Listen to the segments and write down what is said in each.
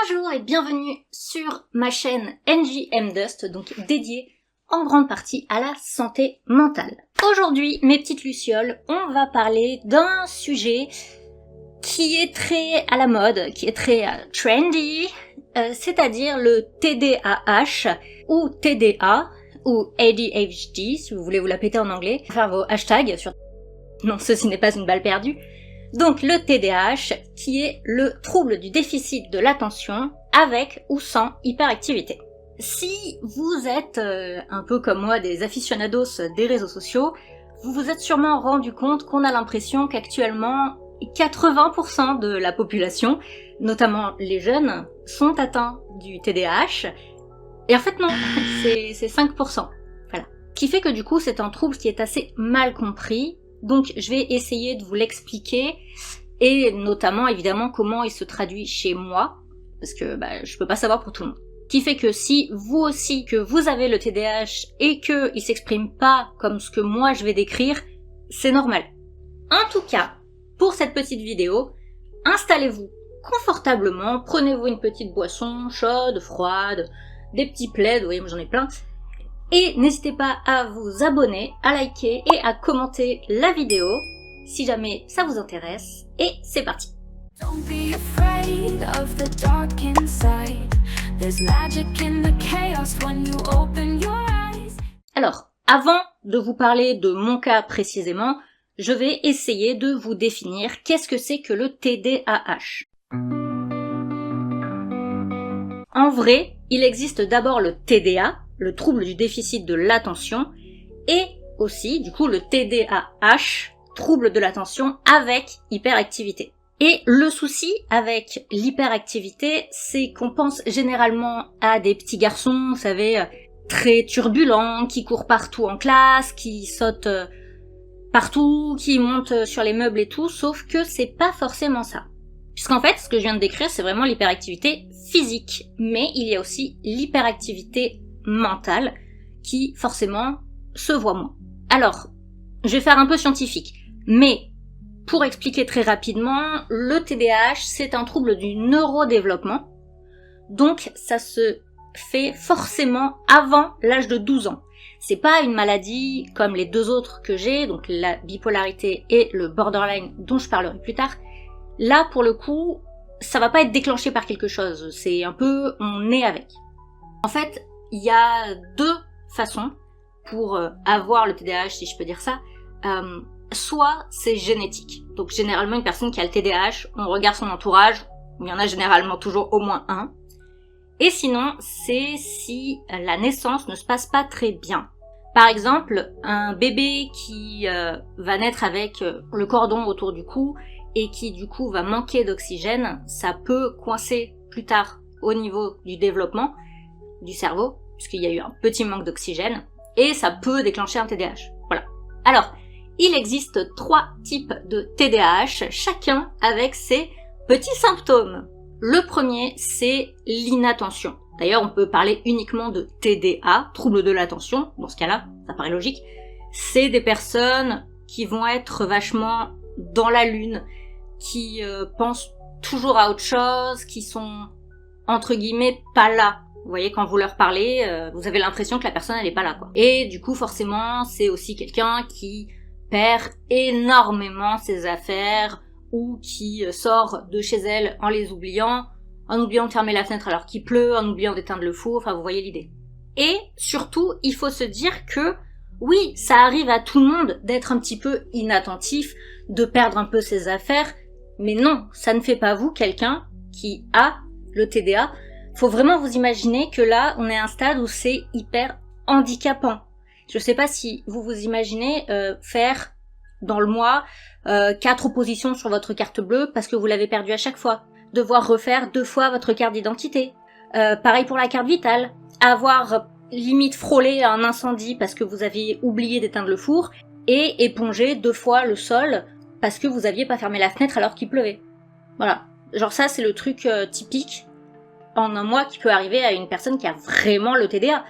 Bonjour et bienvenue sur ma chaîne NJMDust, donc dédiée en grande partie à la santé mentale. Aujourd'hui, mes petites lucioles, on va parler d'un sujet qui est très à la mode, qui est très trendy, c'est-à-dire le TDAH ou TDA ou ADHD, si vous voulez vous la péter en anglais, faire vos hashtags sur... Non, ceci n'est pas une balle perdue. Donc le TDAH, qui est le trouble du déficit de l'attention avec ou sans hyperactivité. Si vous êtes un peu comme moi des aficionados des réseaux sociaux, vous vous êtes sûrement rendu compte qu'on a l'impression qu'actuellement 80% de la population, notamment les jeunes, sont atteints du TDAH. Et en fait non, c'est 5%. Voilà. Ce qui fait que du coup c'est un trouble qui est assez mal compris. Donc je vais essayer de vous l'expliquer et notamment évidemment comment il se traduit chez moi parce que je peux pas savoir pour tout le monde. Qui fait que si vous aussi que vous avez le TDAH et que il s'exprime pas comme ce que moi je vais décrire, c'est normal. En tout cas, pour cette petite vidéo, installez-vous confortablement, prenez-vous une petite boisson chaude, froide, des petits plaids, vous voyez moi j'en ai plein. Et n'hésitez pas à vous abonner, à liker et à commenter la vidéo si jamais ça vous intéresse. Et c'est parti. Alors, avant de vous parler de mon cas précisément, je vais essayer de vous définir qu'est-ce que c'est que le TDAH. En vrai, il existe d'abord le TDA, le trouble du déficit de l'attention, et aussi, du coup, le TDAH, trouble de l'attention avec hyperactivité. Et le souci avec l'hyperactivité, c'est qu'on pense généralement à des petits garçons, vous savez, très turbulents, qui courent partout en classe, qui sautent partout, qui montent sur les meubles et tout, sauf que c'est pas forcément ça. Puisqu'en fait, ce que je viens de décrire, c'est vraiment l'hyperactivité physique, mais il y a aussi l'hyperactivité mentale qui forcément se voit moins. Alors, je vais faire un peu scientifique, mais pour expliquer très rapidement, le TDAH c'est un trouble du neurodéveloppement, donc ça se fait forcément avant l'âge de 12 ans. C'est pas une maladie comme les deux autres que j'ai, donc la bipolarité et le borderline dont je parlerai plus tard. Là pour le coup, ça va pas être déclenché par quelque chose, c'est un peu on est avec. En fait, il y a deux façons pour avoir le TDAH, si je peux dire ça. Soit c'est génétique. Donc généralement une personne qui a le TDAH, on regarde son entourage, il y en a généralement toujours au moins un. Et sinon, c'est si la naissance ne se passe pas très bien. Par exemple, un bébé qui va naître avec le cordon autour du cou et qui du coup va manquer d'oxygène, ça peut coincer plus tard au niveau du développement du cerveau, puisqu'il y a eu un petit manque d'oxygène, et ça peut déclencher un TDAH. Voilà. Alors, il existe 3 types de TDAH, chacun avec ses petits symptômes. Le premier, c'est l'inattention. D'ailleurs, on peut parler uniquement de TDA, trouble de l'attention, dans ce cas-là, ça paraît logique. C'est des personnes qui vont être vachement dans la lune, qui pensent toujours à autre chose, qui sont, entre guillemets, pas là. Vous voyez, quand vous leur parlez, vous avez l'impression que la personne, elle est pas là, quoi. Et du coup, forcément, c'est aussi quelqu'un qui perd énormément ses affaires ou qui sort de chez elle en les oubliant, en oubliant de fermer la fenêtre alors qu'il pleut, en oubliant d'éteindre le four, enfin, vous voyez l'idée. Et surtout, il faut se dire que, oui, ça arrive à tout le monde d'être un petit peu inattentif, de perdre un peu ses affaires, mais non, ça ne fait pas vous quelqu'un qui a le TDA. Faut vraiment vous imaginer que là, on est à un stade où c'est hyper handicapant. Je sais pas si vous vous imaginez faire dans le mois 4 oppositions sur votre carte bleue parce que vous l'avez perdue à chaque fois. Devoir refaire 2 fois votre carte d'identité. Pareil pour la carte vitale. Avoir limite frôlé un incendie parce que vous aviez oublié d'éteindre le four et éponger 2 fois le sol parce que vous aviez pas fermé la fenêtre alors qu'il pleuvait. Voilà. Genre ça, c'est le truc typique en un mois qui peut arriver à une personne qui a vraiment le TDA.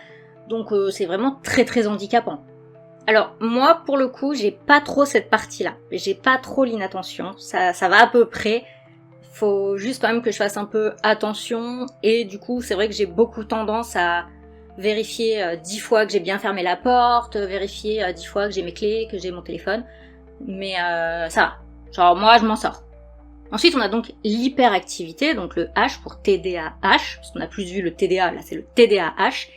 Donc c'est vraiment très très handicapant. Alors moi pour le coup j'ai pas trop cette partie là, j'ai pas trop l'inattention, ça va à peu près, faut juste quand même que je fasse un peu attention, et du coup c'est vrai que j'ai beaucoup tendance à vérifier 10 fois que j'ai bien fermé la porte, vérifier 10 fois que j'ai mes clés, que j'ai mon téléphone, mais ça va, genre moi je m'en sors. Ensuite on a donc l'hyperactivité, donc le H pour TDAH, parce qu'on a plus vu le TDA, là c'est le TDAH,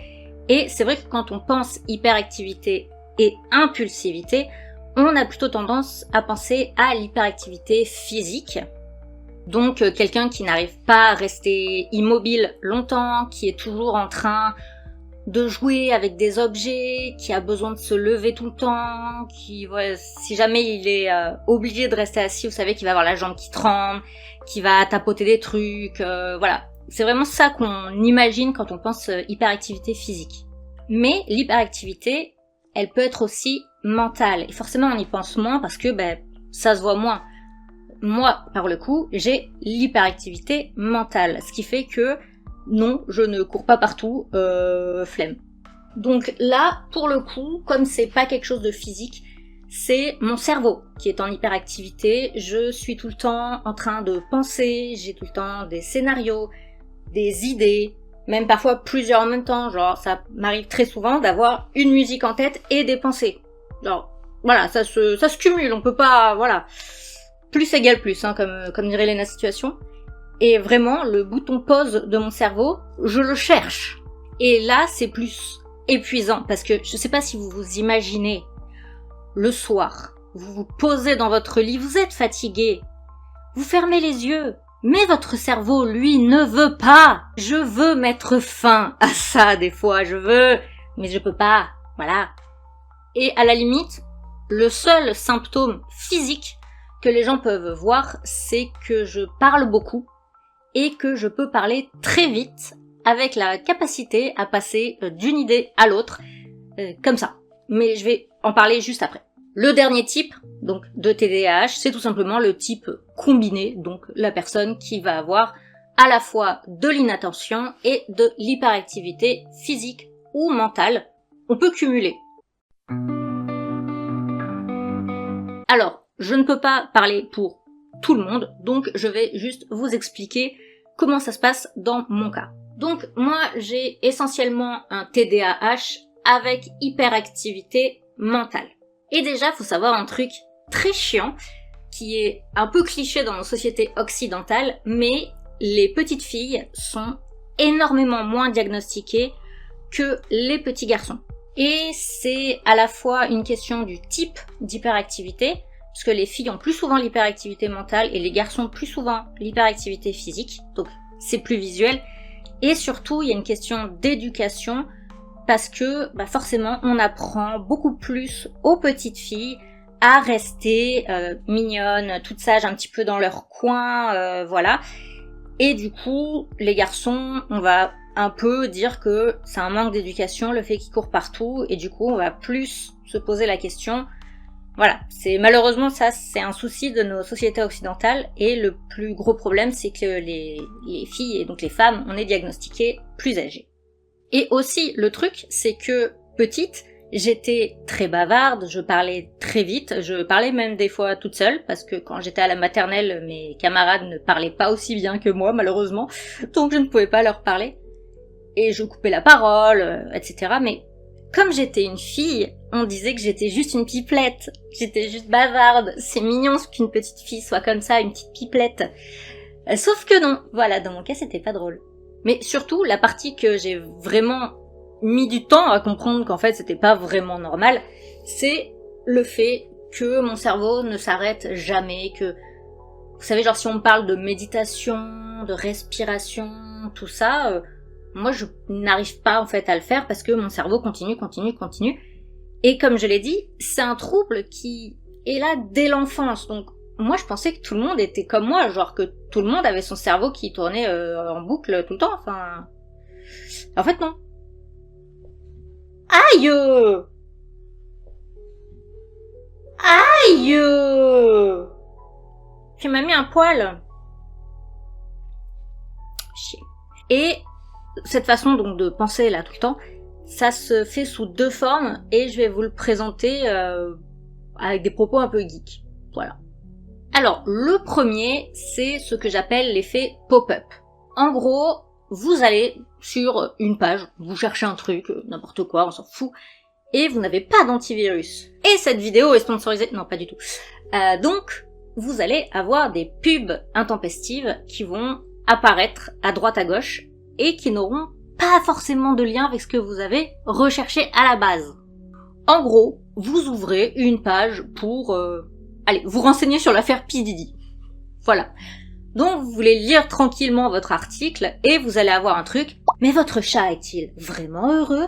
et c'est vrai que quand on pense hyperactivité et impulsivité, on a plutôt tendance à penser à l'hyperactivité physique. Donc quelqu'un qui n'arrive pas à rester immobile longtemps, qui est toujours en train de jouer avec des objets, qui a besoin de se lever tout le temps, qui, ouais, si jamais il est obligé de rester assis, vous savez qu'il va avoir la jambe qui tremble, qui va tapoter des trucs, voilà. C'est vraiment ça qu'on imagine quand on pense hyperactivité physique. Mais l'hyperactivité, elle peut être aussi mentale. Et forcément on y pense moins parce que ça se voit moins. Moi, par le coup, j'ai l'hyperactivité mentale, ce qui fait que non, je ne cours pas partout, flemme. Donc là, pour le coup, comme c'est pas quelque chose de physique, c'est mon cerveau qui est en hyperactivité. Je suis tout le temps en train de penser, j'ai tout le temps des scénarios, des idées, même parfois plusieurs en même temps. Genre, ça m'arrive très souvent d'avoir une musique en tête et des pensées. Genre, voilà, ça se cumule, on peut pas, voilà. Plus égale plus, hein, comme dirait Lena Situation. Et vraiment, le bouton pause de mon cerveau, je le cherche. Et là, c'est plus épuisant, parce que je sais pas si vous vous imaginez, le soir, vous vous posez dans votre lit, vous êtes fatigué, vous fermez les yeux, mais votre cerveau, lui, ne veut pas. Je veux mettre fin à ça des fois, mais je peux pas, voilà. Et à la limite, le seul symptôme physique que les gens peuvent voir, c'est que je parle beaucoup et que je peux parler très vite avec la capacité à passer d'une idée à l'autre, comme ça. Mais je vais en parler juste après. Le dernier type, donc de TDAH, c'est tout simplement le type combiné, donc la personne qui va avoir à la fois de l'inattention et de l'hyperactivité physique ou mentale. On peut cumuler. Alors, je ne peux pas parler pour tout le monde, donc je vais juste vous expliquer comment ça se passe dans mon cas. Donc moi, j'ai essentiellement un TDAH avec hyperactivité mentale. Et déjà, faut savoir un truc très chiant, qui est un peu cliché dans nos sociétés occidentales, mais les petites filles sont énormément moins diagnostiquées que les petits garçons. Et c'est à la fois une question du type d'hyperactivité, parce que les filles ont plus souvent l'hyperactivité mentale et les garçons plus souvent l'hyperactivité physique, donc c'est plus visuel. Et surtout, il y a une question d'éducation, parce que forcément, on apprend beaucoup plus aux petites filles à rester mignonnes, toutes sages, un petit peu dans leur coin, voilà. Et du coup, les garçons, on va un peu dire que c'est un manque d'éducation, le fait qu'ils courent partout, et du coup, on va plus se poser la question. Voilà, malheureusement ça, c'est un souci de nos sociétés occidentales, et le plus gros problème, c'est que les filles, et donc les femmes, on est diagnostiquées plus âgées. Et aussi, le truc, c'est que petite, j'étais très bavarde, je parlais très vite, je parlais même des fois toute seule, parce que quand j'étais à la maternelle, mes camarades ne parlaient pas aussi bien que moi, malheureusement, donc je ne pouvais pas leur parler. Et je coupais la parole, etc. Mais comme j'étais une fille, on disait que j'étais juste une pipelette, j'étais juste bavarde, c'est mignon qu'une petite fille soit comme ça, une petite pipelette. Sauf que non, voilà, dans mon cas c'était pas drôle. Mais surtout, la partie que j'ai vraiment mis du temps à comprendre qu'en fait c'était pas vraiment normal, c'est le fait que mon cerveau ne s'arrête jamais, que, vous savez, genre si on me parle de méditation, de respiration, tout ça, moi je n'arrive pas en fait à le faire parce que mon cerveau continue. Et comme je l'ai dit, c'est un trouble qui est là dès l'enfance, donc moi je pensais que tout le monde était comme moi, genre que tout le monde avait son cerveau qui tournait en boucle tout le temps, enfin... En fait non. Aïe! Aïe! Tu m'as mis un poil. Chier. Et cette façon donc de penser là tout le temps, ça se fait sous deux formes et je vais vous le présenter avec des propos un peu geeks. Voilà. Alors, le premier, c'est ce que j'appelle l'effet pop-up. En gros, vous allez sur une page, vous cherchez un truc, n'importe quoi, on s'en fout, et vous n'avez pas d'antivirus. Et cette vidéo est sponsorisée... Non, pas du tout. Donc, vous allez avoir des pubs intempestives qui vont apparaître à droite à gauche et qui n'auront pas forcément de lien avec ce que vous avez recherché à la base. En gros, vous ouvrez une page pour... allez, vous renseigner sur l'affaire P. Diddy. Voilà. Donc, vous voulez lire tranquillement votre article et vous allez avoir un truc. Mais votre chat est-il vraiment heureux?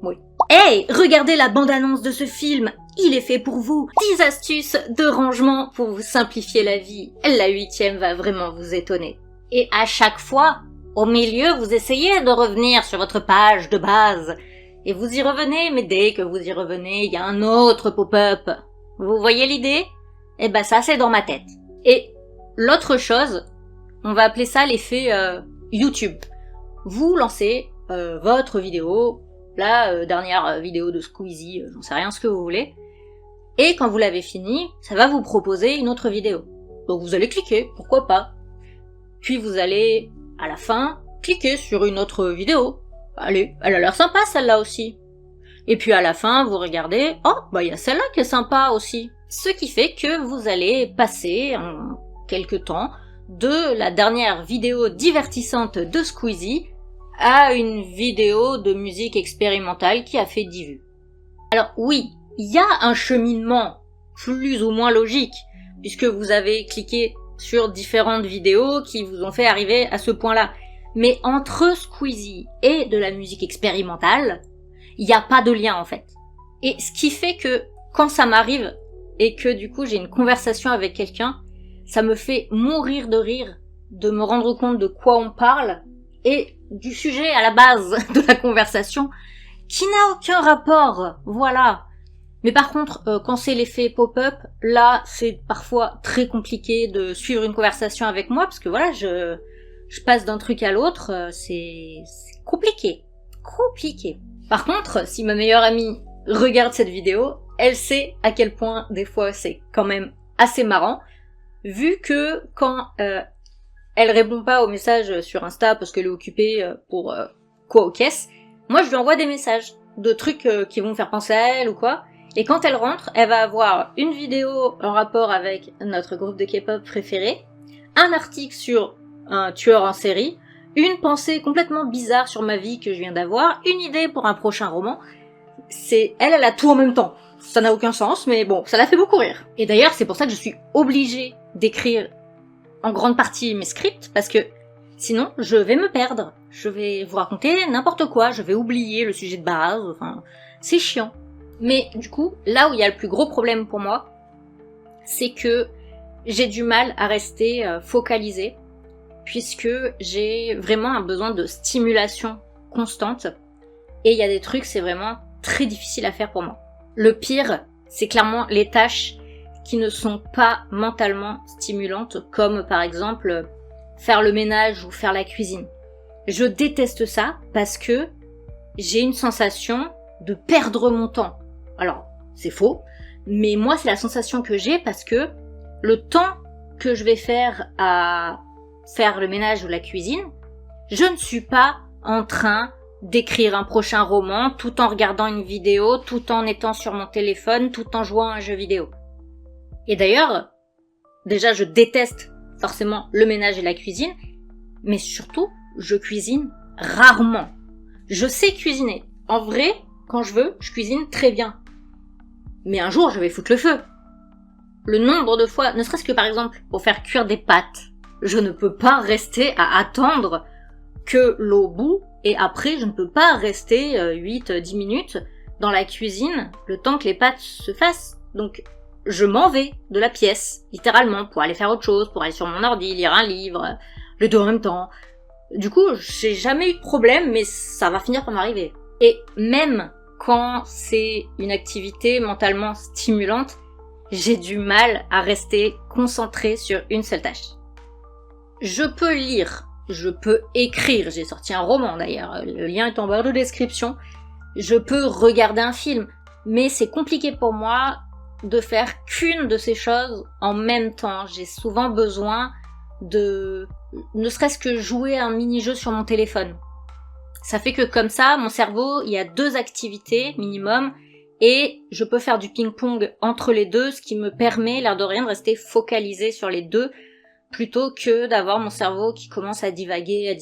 Oui. Hey, regardez la bande-annonce de ce film. Il est fait pour vous. 10 astuces de rangement pour vous simplifier la vie. La 8e va vraiment vous étonner. Et à chaque fois, au milieu, vous essayez de revenir sur votre page de base. Et vous y revenez, mais dès que vous y revenez, il y a un autre pop-up. Vous voyez l'idée? Eh ben ça, c'est dans ma tête. Et l'autre chose, on va appeler ça l'effet YouTube. Vous lancez votre vidéo, la dernière vidéo de Squeezie, j'en sais rien ce que vous voulez, et quand vous l'avez fini, ça va vous proposer une autre vidéo. Donc vous allez cliquer, pourquoi pas. Puis vous allez, à la fin, cliquer sur une autre vidéo. Allez, elle a l'air sympa celle-là aussi. Et puis à la fin, vous regardez, oh, bah il y a celle-là qui est sympa aussi. Ce qui fait que vous allez passer en quelque temps de la dernière vidéo divertissante de Squeezie à une vidéo de musique expérimentale qui a fait 10 vues. Alors oui, il y a un cheminement plus ou moins logique, puisque vous avez cliqué sur différentes vidéos qui vous ont fait arriver à ce point-là. Mais entre Squeezie et de la musique expérimentale, il n'y a pas de lien en fait. Et ce qui fait que quand ça m'arrive et que du coup j'ai une conversation avec quelqu'un, ça me fait mourir de rire de me rendre compte de quoi on parle et du sujet à la base de la conversation qui n'a aucun rapport, voilà. Mais par contre, quand c'est l'effet pop-up, là c'est parfois très compliqué de suivre une conversation avec moi parce que voilà, je passe d'un truc à l'autre, c'est compliqué. Par contre, si ma meilleure amie regarde cette vidéo, elle sait à quel point des fois c'est quand même assez marrant, vu que quand elle répond pas aux messages sur Insta parce qu'elle est occupée pour quoi aux caisses, moi je lui envoie des messages de trucs qui vont me faire penser à elle ou quoi, et quand elle rentre, elle va avoir une vidéo en rapport avec notre groupe de K-pop préféré, un article sur un tueur en série, une pensée complètement bizarre sur ma vie que je viens d'avoir, une idée pour un prochain roman. Elle a tout en même temps. Ça n'a aucun sens, mais bon, ça la fait beaucoup rire. Et d'ailleurs, c'est pour ça que je suis obligée d'écrire en grande partie mes scripts, parce que sinon, je vais me perdre. Je vais vous raconter n'importe quoi, je vais oublier le sujet de base, enfin, c'est chiant. Mais du coup, là où il y a le plus gros problème pour moi, c'est que j'ai du mal à rester focalisée, puisque j'ai vraiment un besoin de stimulation constante, et il y a des trucs, c'est vraiment très difficile à faire pour moi. Le pire, c'est clairement les tâches qui ne sont pas mentalement stimulantes, comme par exemple faire le ménage ou faire la cuisine. Je déteste ça parce que j'ai une sensation de perdre mon temps. Alors, c'est faux, mais moi c'est la sensation que j'ai parce que le temps que je vais faire à faire le ménage ou la cuisine, je ne suis pas en train d'écrire un prochain roman tout en regardant une vidéo, tout en étant sur mon téléphone, tout en jouant à un jeu vidéo. Et d'ailleurs, déjà je déteste forcément le ménage et la cuisine, mais surtout, je cuisine rarement. Je sais cuisiner. En vrai, quand je veux, je cuisine très bien. Mais un jour, je vais foutre le feu. Le nombre de fois, ne serait-ce que par exemple, pour faire cuire des pâtes, je ne peux pas rester à attendre que l'eau bout, et après, je ne peux pas rester 8-10 minutes dans la cuisine le temps que les pâtes se fassent. Donc, je m'en vais de la pièce, littéralement, pour aller faire autre chose, pour aller sur mon ordi, lire un livre, les deux en même temps. Du coup, j'ai jamais eu de problème, mais ça va finir par m'arriver. Et même quand c'est une activité mentalement stimulante, j'ai du mal à rester concentrée sur une seule tâche. Je peux lire, je peux écrire, j'ai sorti un roman d'ailleurs, le lien est en barre de description, je peux regarder un film, mais c'est compliqué pour moi de faire qu'une de ces choses en même temps. J'ai souvent besoin de ne serait-ce que jouer un mini-jeu sur mon téléphone. Ça fait que comme ça, mon cerveau, il y a 2 activités minimum et je peux faire du ping-pong entre les deux, ce qui me permet, l'air de rien, de rester focalisé sur les deux plutôt que d'avoir mon cerveau qui commence à divaguer.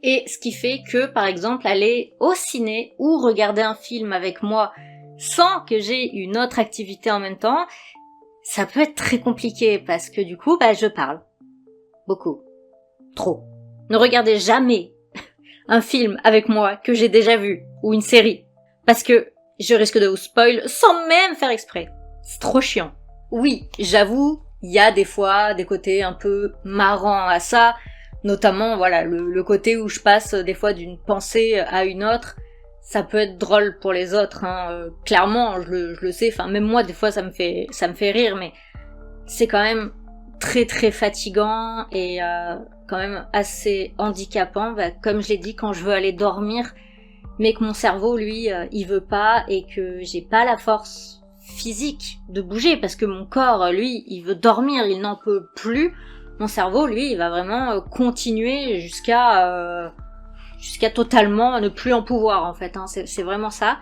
Et ce qui fait que, par exemple, aller au ciné ou regarder un film avec moi sans que j'ai une autre activité en même temps, ça peut être très compliqué parce que du coup, je parle. Beaucoup. Trop. Ne regardez jamais un film avec moi que j'ai déjà vu, ou une série, parce que je risque de vous spoil sans même faire exprès. C'est trop chiant. Oui, j'avoue, il y a des fois des côtés un peu marrants à ça, notamment le côté où je passe des fois d'une pensée à une autre. Ça peut être drôle pour les autres, clairement, je le sais, enfin même moi des fois ça me fait rire, mais c'est quand même très très fatigant et quand même assez handicapant, comme je l'ai dit, quand je veux aller dormir, mais que mon cerveau lui il veut pas et que j'ai pas la force physique de bouger parce que mon corps lui il veut dormir, il n'en peut plus. Mon cerveau lui il va vraiment continuer jusqu'à totalement ne plus en pouvoir en fait, c'est vraiment ça.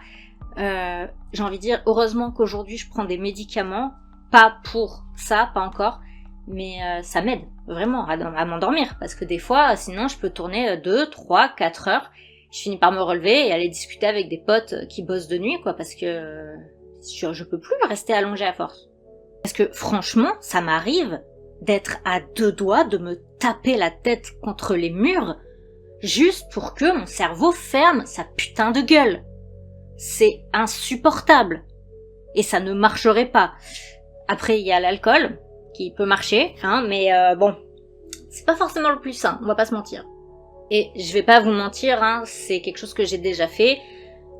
J'ai envie de dire heureusement qu'aujourd'hui je prends des médicaments, pas pour ça, pas encore, mais ça m'aide vraiment à m'endormir parce que des fois sinon je peux tourner 2, 3, 4 heures, je finis par me relever et aller discuter avec des potes qui bossent de nuit quoi, parce que je peux plus rester allongée à force. Parce que franchement ça m'arrive d'être à 2 doigts de me taper la tête contre les murs juste pour que mon cerveau ferme sa putain de gueule. C'est insupportable. Et ça ne marcherait pas. Après, il y a l'alcool, qui peut marcher, mais bon, c'est pas forcément le plus sain, on va pas se mentir. Et je vais pas vous mentir, c'est quelque chose que j'ai déjà fait,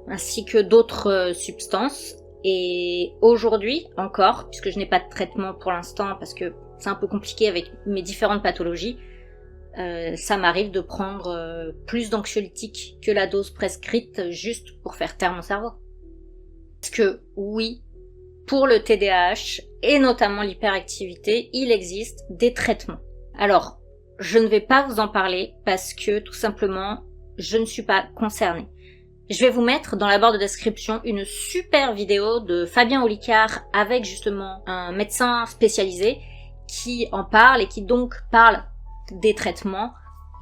ainsi que d'autres substances. Et aujourd'hui, encore, puisque je n'ai pas de traitement pour l'instant, parce que c'est un peu compliqué avec mes différentes pathologies, ça m'arrive de prendre plus d'anxiolytiques que la dose prescrite juste pour faire taire mon cerveau. Parce que oui, pour le TDAH et notamment l'hyperactivité, il existe des traitements. Alors, je ne vais pas vous en parler parce que tout simplement, je ne suis pas concernée. Je vais vous mettre dans la barre de description une super vidéo de Fabien Olicard avec justement un médecin spécialisé qui en parle et qui donc parle des traitements.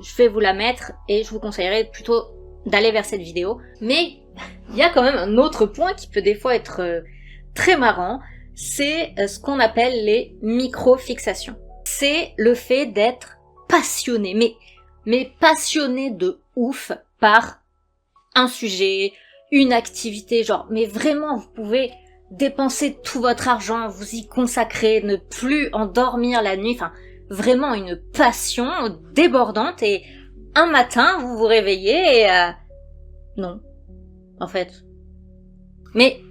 Je vais vous la mettre et je vous conseillerais plutôt d'aller vers cette vidéo. Mais il y a quand même un autre point qui peut des fois être très marrant, c'est ce qu'on appelle les micro-fixations. C'est le fait d'être passionné, mais passionné de ouf par un sujet, une activité, mais vraiment vous pouvez dépenser tout votre argent, vous y consacrer, ne plus endormir la nuit, vraiment une passion débordante et un matin vous vous réveillez et non, en fait. Mais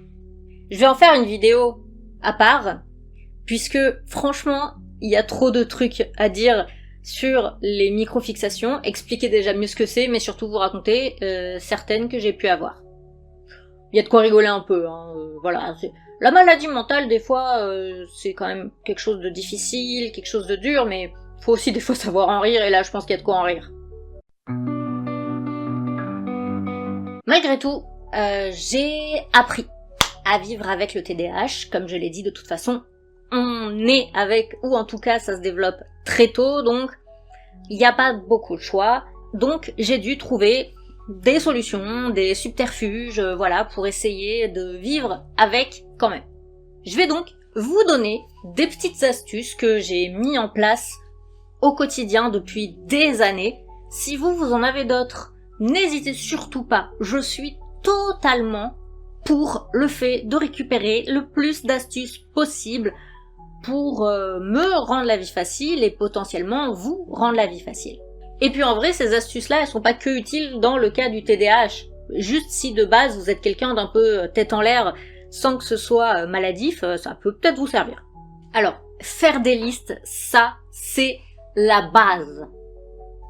je vais en faire une vidéo à part, puisque franchement, il y a trop de trucs à dire sur les micro-fixations, expliquer déjà mieux ce que c'est, mais surtout vous raconter certaines que j'ai pu avoir. Il y a de quoi rigoler un peu, voilà. La maladie mentale, des fois, c'est quand même quelque chose de difficile, quelque chose de dur, mais faut aussi des fois savoir en rire, et là je pense qu'il y a de quoi en rire. Malgré tout, j'ai appris à vivre avec le TDAH, comme je l'ai dit de toute façon, on est avec, ou en tout cas ça se développe très tôt, donc il n'y a pas beaucoup de choix, donc j'ai dû trouver des solutions, des subterfuges, pour essayer de vivre avec quand même. Je vais donc vous donner des petites astuces que j'ai mis en place au quotidien depuis des années. Si vous en avez d'autres, n'hésitez surtout pas, je suis totalement pour le fait de récupérer le plus d'astuces possible pour me rendre la vie facile et potentiellement vous rendre la vie facile. Et puis en vrai, ces astuces-là, elles sont pas que utiles dans le cas du TDAH. Juste si de base vous êtes quelqu'un d'un peu tête en l'air sans que ce soit maladif, ça peut peut-être vous servir. Alors, faire des listes, ça, c'est la base.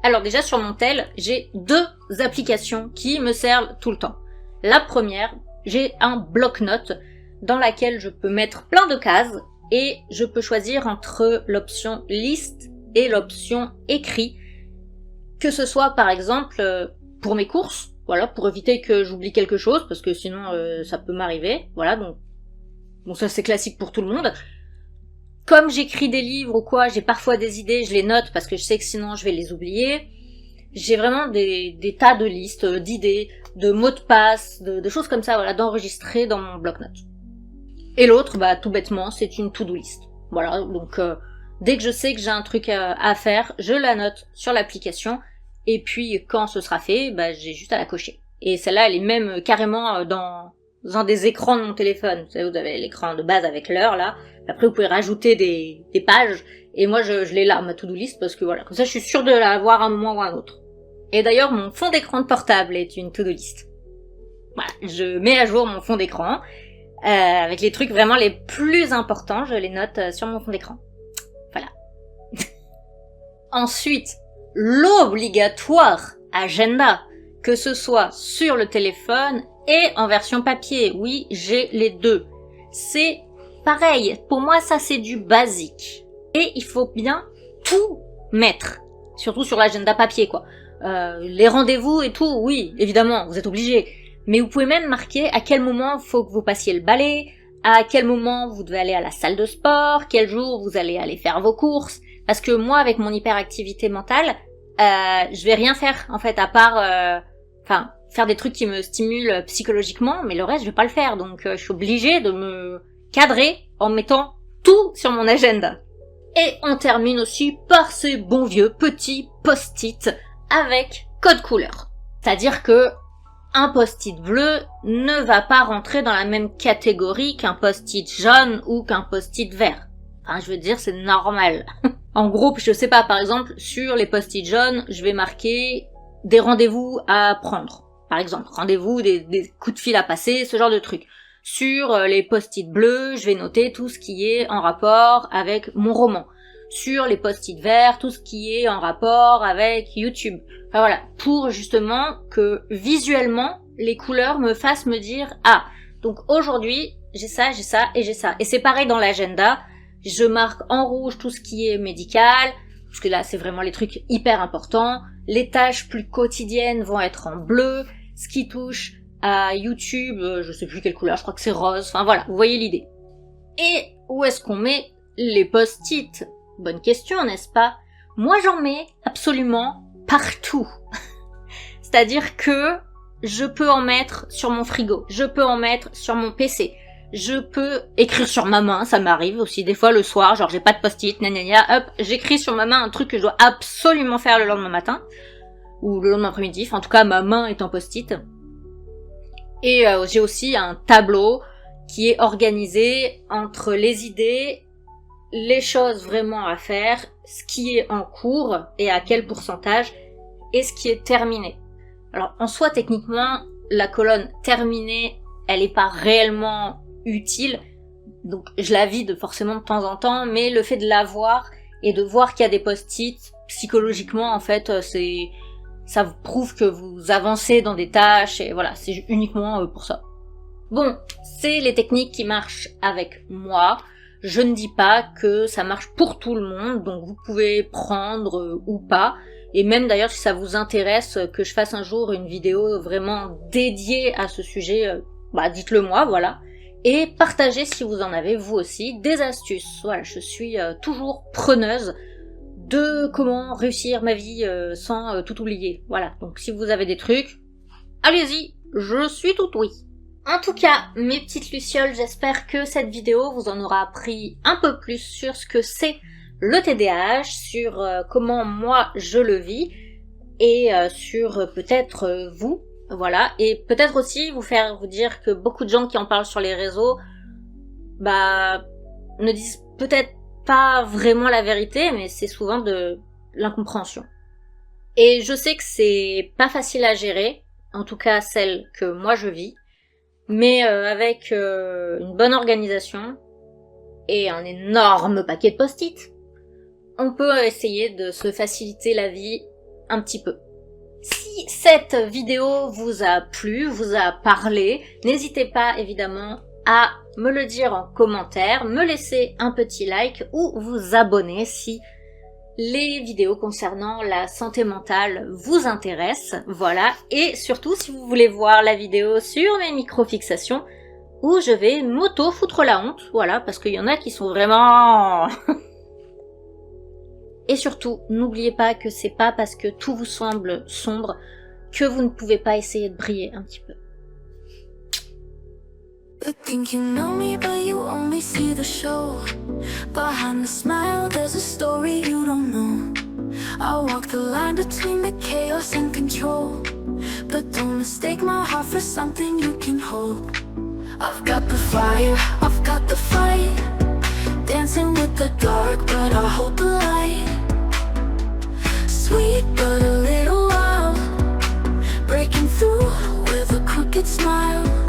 Alors déjà sur mon tel, j'ai 2 applications qui me servent tout le temps. La première, j'ai un bloc-notes dans laquelle je peux mettre plein de cases et je peux choisir entre l'option liste et l'option écrit, que ce soit par exemple pour mes courses, voilà, pour éviter que j'oublie quelque chose, parce que sinon ça peut m'arriver, voilà, donc bon, ça c'est classique pour tout le monde. Comme j'écris des livres ou quoi, j'ai parfois des idées, je les note parce que je sais que sinon je vais les oublier. J'ai vraiment des tas de listes, d'idées, de mots de passe, de choses comme ça, voilà, d'enregistrer dans mon bloc-notes. Et l'autre, bah tout bêtement, c'est une to-do list. Voilà, donc dès que je sais que j'ai un truc à faire, je la note sur l'application, et puis quand ce sera fait, bah j'ai juste à la cocher. Et celle-là, elle est même carrément dans un des écrans de mon téléphone. Vous savez, vous avez l'écran de base avec l'heure, là. Après, vous pouvez rajouter des pages, et moi, je l'ai là, ma to-do list, parce que voilà, comme ça, je suis sûre de la voir à un moment ou à un autre. Et d'ailleurs, mon fond d'écran de portable est une to-do list. Voilà, je mets à jour mon fond d'écran, avec les trucs vraiment les plus importants, je les note sur mon fond d'écran. Voilà. Ensuite, l'obligatoire agenda, que ce soit sur le téléphone et en version papier. Oui, j'ai les deux. C'est pareil, pour moi ça c'est du basique. Et il faut bien tout mettre, surtout sur l'agenda papier quoi. Les rendez-vous et tout, oui, évidemment, vous êtes obligés. Mais vous pouvez même marquer à quel moment il faut que vous passiez le balai, à quel moment vous devez aller à la salle de sport, quel jour vous allez aller faire vos courses. Parce que moi, avec mon hyperactivité mentale, je vais rien faire, en fait, à part... faire des trucs qui me stimulent psychologiquement, mais le reste, je vais pas le faire. Donc, je suis obligée de me cadrer en mettant tout sur mon agenda. Et on termine aussi par ces bons vieux petits post-it avec code couleur. C'est-à-dire que un post-it bleu ne va pas rentrer dans la même catégorie qu'un post-it jaune ou qu'un post-it vert. Enfin, je veux dire, c'est normal. En gros, je sais pas, par exemple, sur les post-it jaunes, je vais marquer des rendez-vous à prendre. Par exemple, rendez-vous, des coups de fil à passer, ce genre de trucs. Sur les post-it bleus, je vais noter tout ce qui est en rapport avec mon roman. Sur les post-it verts, tout ce qui est en rapport avec YouTube. Enfin voilà, pour justement que visuellement, les couleurs me fassent me dire « Ah, donc aujourd'hui, j'ai ça et j'ai ça. » Et c'est pareil dans l'agenda, je marque en rouge tout ce qui est médical, parce que là, c'est vraiment les trucs hyper importants. Les tâches plus quotidiennes vont être en bleu. Ce qui touche à YouTube, je sais plus quelle couleur, je crois que c'est rose. Enfin voilà, vous voyez l'idée. Et où est-ce qu'on met les post-it ? Bonne question, n'est-ce pas ? Moi, j'en mets absolument partout. C'est-à-dire que je peux en mettre sur mon frigo, je peux en mettre sur mon PC, je peux écrire sur ma main, ça m'arrive aussi des fois le soir, genre j'ai pas de post-it, hop, j'écris sur ma main un truc que je dois absolument faire le lendemain matin, ou le lendemain après-midi, en tout cas ma main est en post-it. Et j'ai aussi un tableau qui est organisé entre les idées, les choses vraiment à faire, ce qui est en cours et à quel pourcentage, et ce qui est terminé. Alors en soi techniquement, la colonne terminée, elle est pas réellement utile, donc je la vide forcément de temps en temps, mais le fait de la voir et de voir qu'il y a des post-it, psychologiquement en fait, ça vous prouve que vous avancez dans des tâches, et voilà, c'est uniquement pour ça. Bon, c'est les techniques qui marchent avec moi. Je ne dis pas que ça marche pour tout le monde, donc vous pouvez prendre ou pas. Et même d'ailleurs, si ça vous intéresse que je fasse un jour une vidéo vraiment dédiée à ce sujet, dites-le moi, voilà. Et partagez si vous en avez, vous aussi, des astuces. Voilà, je suis toujours preneuse de comment réussir ma vie sans tout oublier. Voilà, donc si vous avez des trucs, allez-y, je suis tout oui. En tout cas, mes petites lucioles, j'espère que cette vidéo vous en aura appris un peu plus sur ce que c'est le TDAH, sur comment moi je le vis, et sur peut-être vous, voilà, et peut-être aussi vous dire que beaucoup de gens qui en parlent sur les réseaux, ne disent peut-être pas vraiment la vérité, mais c'est souvent de l'incompréhension. Et je sais que c'est pas facile à gérer, en tout cas celle que moi je vis, mais avec une bonne organisation et un énorme paquet de post-it, on peut essayer de se faciliter la vie un petit peu. Si cette vidéo vous a plu, vous a parlé, n'hésitez pas évidemment à me le dire en commentaire, me laisser un petit like ou vous abonner si les vidéos concernant la santé mentale vous intéressent. Voilà, et surtout si vous voulez voir la vidéo sur mes microfixations où je vais m'auto-foutre la honte, voilà, parce qu'il y en a qui sont vraiment... Et surtout, n'oubliez pas que c'est pas parce que tout vous semble sombre que vous ne pouvez pas essayer de briller un petit peu. You think you know me, but you only see the show. Behind the smile, there's a story you don't know. I walk the line between the chaos and control, but don't mistake my heart for something you can hold. I've got the fire, I've got the fight, dancing with the dark, but I hold the light. Sweet but a little wild, breaking through with a crooked smile.